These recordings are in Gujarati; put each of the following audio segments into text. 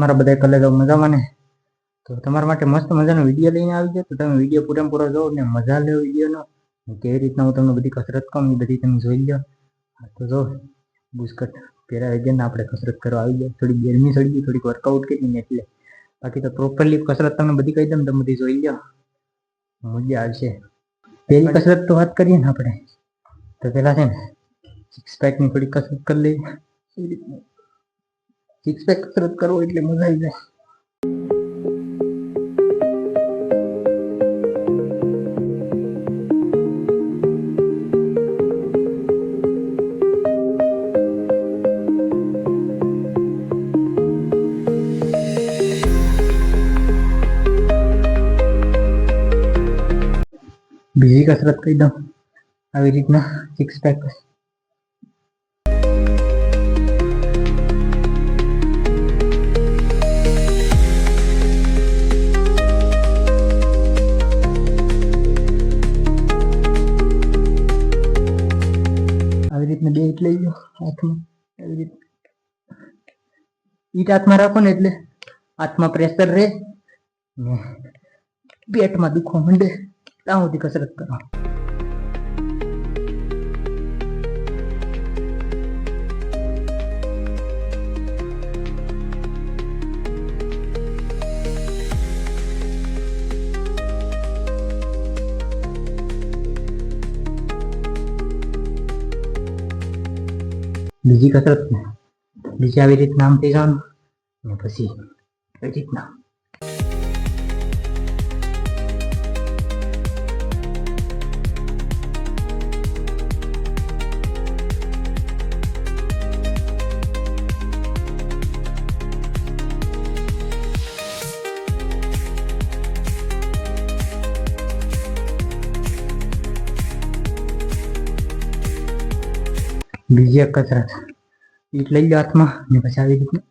તમારા બધા કલર મજામાં ને? તો તમારા માટે મસ્ત મજાનો વિડીયો લઈને આવી જાય, તો તમે વિડીયો પૂરેપૂરો જોવો ને મજા લો વિડીયોનો. કેવી રીતના હું તમને બધી કસરત કહું એ બધી તમે જોઈ લો. તો જો બુસ્કટ પહેરા વગરના આપણે કસરત કરવા આવી જાય. થોડી ગરમી ચડી ગઈ, થોડીક વર્કઆઉટ કરીને એટલે. બાકી તો પ્રોપરલી કસરત તમને બધી કહી દઉં, તમે બધી જોઈ લો, મજા આવશે. પહેલી કસરત તો વાત કરીએ ને આપણે, તો પહેલાં છે ને સિક્સ પેકની થોડી કસરત કરી લઈએ. એ રીતના સિક્સ પેક કસરત કરવો એટલે મજા આવી જાય. બીજી કસરત કહી દઉં, આવી રીતના સિક્સ પેક. આવી રીતના બે ઈટ લઈ લો હાથમાં. આવી રીતે ઈટ હાથમાં રાખો ને એટલે હાથમાં પ્રેશર રહે ને પેટમાં દુખવા માંડે ત્યાં સુધી કસરત કરો. બીજી કસરત બીજી આવી રીતના આમ થઈ જવાનું ને પછી આવી રીતના. બીજી એક કસરત ઈટ લઈ લો હાથમાં ને પછી આવી રીતના.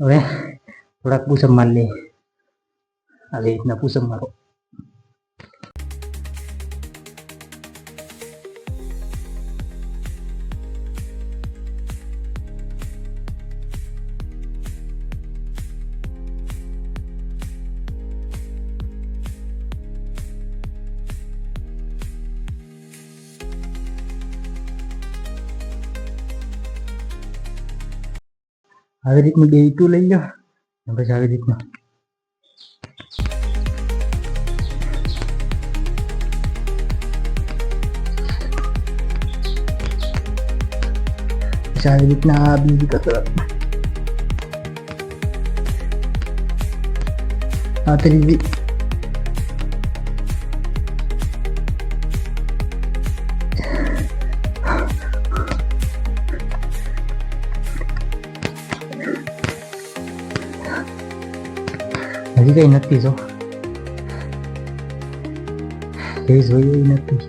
હવે થોડાક પુશઅપ મારી લઈએ. આવી રીતના પુશઅપ મારો. આવી રીતનું બે ઈટું લઈ લો પછી આવી રીતના આવી રીતના બીજી કસરત. આ ત્રીજી. હજી કઈ નથી જો એ જોઈએ નથી.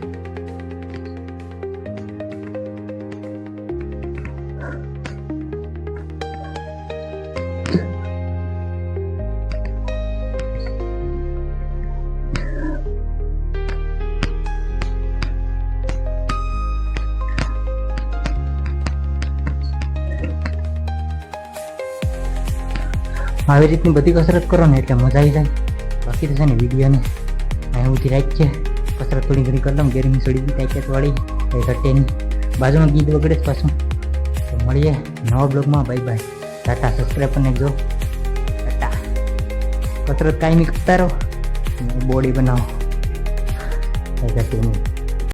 આવી રીતની બધી કસરત કરો ને એટલે મજા આવી જાય. બાકી તો છે ને વિડીયોને અહીંથી રાખીએ. કસરત થોડી ઘણી કરી લઉં, ગરમી સડી ગઈ તાકાત વાળી કંઈ ઘટે નહીં. બાજુનું ગીત વગડે જ પાછું. તો મળીએ નવા બ્લોગમાં. Bye bye, Tata. સબસ્ક્રાઈબ કરીને જો ટાટા. કસરત કાંઈ નહીં કરતા રહો, બોડી બનાવો કંઈ ઘટે નહીં.